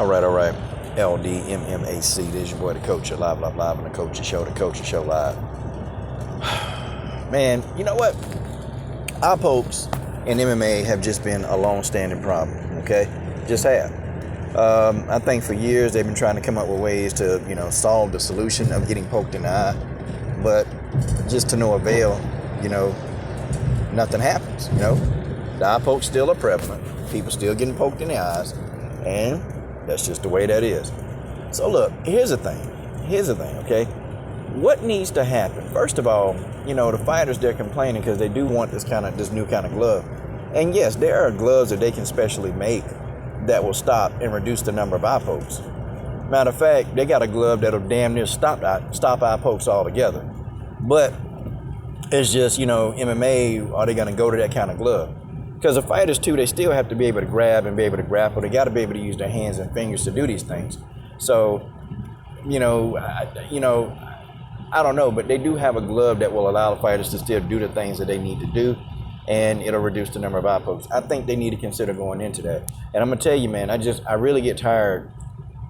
All right. LDMMAC. This is your boy, the Coach Live on the Coach Show, Live. Man, you know what? Eye pokes in MMA have just been a long-standing problem, okay? Just have. I think for years they've been trying to come up with ways to, solve the solution of getting poked in the eye, but just to no avail, nothing happens, The eye pokes still are prevalent. People still getting poked in the eyes, and that's just the way that is. So look, here's the thing, okay? What needs to happen? First of all, the fighters, they're complaining because they do want this new kind of glove. And yes, there are gloves that they can specially make that will stop and reduce the number of eye pokes. Matter of fact, they got a glove that'll damn near stop eye pokes altogether. But it's just, MMA, are they going to go to that kind of glove? Because the fighters, too, they still have to be able to grab and be able to grapple. They got to be able to use their hands and fingers to do these things. So, I don't know, but they do have a glove that will allow the fighters to still do the things that they need to do, and it'll reduce the number of eye pokes. I think they need to consider going into that. And I'm going to tell you, man, I really get tired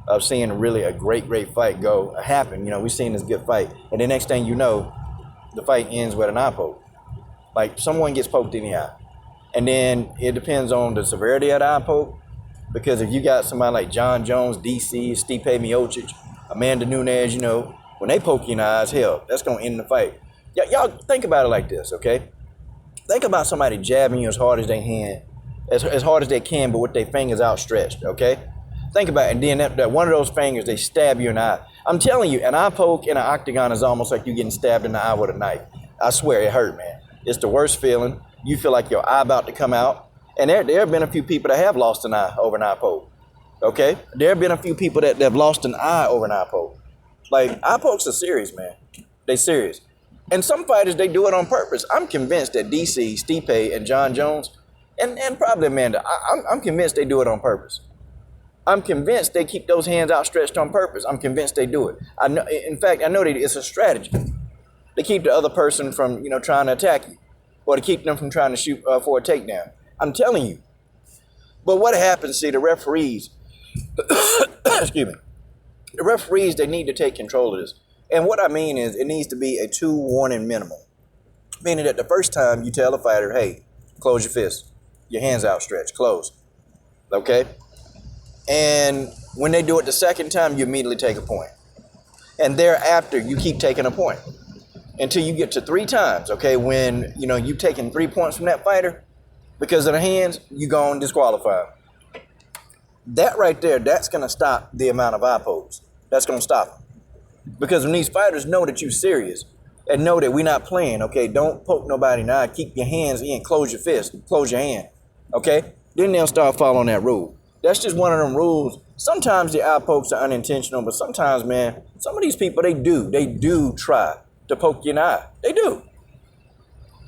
of seeing really a great fight happen. We're seeing this good fight, and the next thing you know, the fight ends with an eye poke. Like, someone gets poked in the eye. And then it depends on the severity of the eye poke, because if you got somebody like John Jones, DC, Stipe Miocic, Amanda Nunes, when they poke you in the eyes, hell, that's going to end the fight. Y'all think about it like this, okay? Think about somebody jabbing you as hard as they can, but with their fingers outstretched, okay? Think about it, and then that one of those fingers, they stab you in the eye. I'm telling you, an eye poke in an octagon is almost like you getting stabbed in the eye with a knife. I swear, it hurt, man. It's the worst feeling. You feel like your eye about to come out. And there have been a few people that have lost an eye over an eye poke, okay? There have been a few people that have lost an eye over an eye poke. Like, eye pokes are serious, man. They serious. And some fighters, they do it on purpose. I'm convinced that DC, Stipe, and John Jones, and probably Amanda, I'm convinced they do it on purpose. I'm convinced they keep those hands outstretched on purpose. I'm convinced they do it. In fact, I know that it's a strategy. They keep the other person from, trying to attack you, or to keep them from trying to shoot for a takedown. I'm telling you. But what happens, the referees, excuse me, the referees, they need to take control of this. And what I mean is, it needs to be a 2 warning minimum. Meaning that the first time you tell a fighter, hey, close your fist, your hands outstretched, close. Okay? And when they do it the second time, you immediately take a point. And thereafter, you keep taking a point until you get to 3 times, okay? When, you've taken 3 points from that fighter because of the hands, you go and disqualify them. That right there, that's going to stop the amount of eye pokes. That's going to stop them. Because when these fighters know that you're serious and know that we're not playing, okay, don't poke nobody in the eye. Keep your hands in, close your fist, close your hand, okay? Then they'll start following that rule. That's just one of them rules. Sometimes the eye pokes are unintentional, but sometimes, man, some of these people, they do try to poke you in the eye. They do.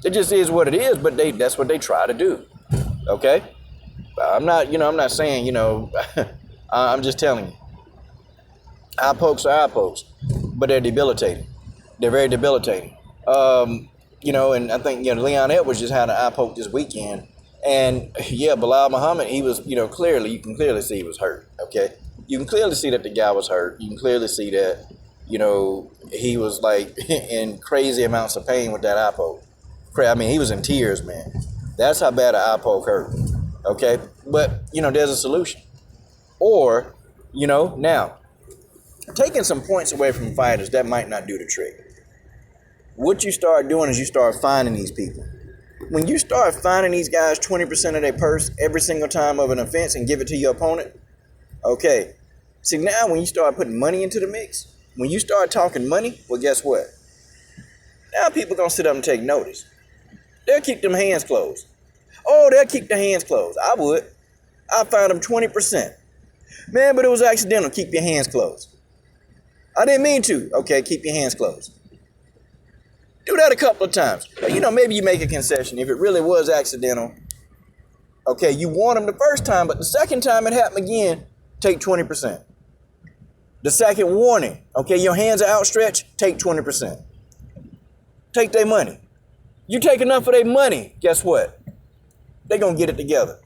It just is what it is, but that's what they try to do, okay? I'm not saying, I'm just telling you. Eye pokes are eye pokes, but they're debilitating. They're very debilitating. And I think, Leon Edwards just had an eye poke this weekend. And yeah, Bilal Muhammad, he was, you can clearly see he was hurt, okay? You can clearly see that the guy was hurt. You can clearly see that, he was like in crazy amounts of pain with that eye poke. I mean, he was in tears, man. That's how bad an eye poke hurt. Okay, but, there's a solution. Or, now, taking some points away from fighters, that might not do the trick. What you start doing is you start finding these people. When you start finding these guys 20% of their purse every single time of an offense and give it to your opponent, okay. See, now when you start putting money into the mix, when you start talking money, well, guess what? Now people going to sit up and take notice. They'll keep them hands closed. Oh, they'll keep their hands closed. I would. I found them 20%. Man, but it was accidental. Keep your hands closed. I didn't mean to. Okay, keep your hands closed. Do that a couple of times. Maybe you make a concession. If it really was accidental, okay, you warned them the first time, but the second time it happened again, take 20%. The second warning, okay, your hands are outstretched, take 20%. Take their money. You take enough of their money, guess what? They're going to get it together.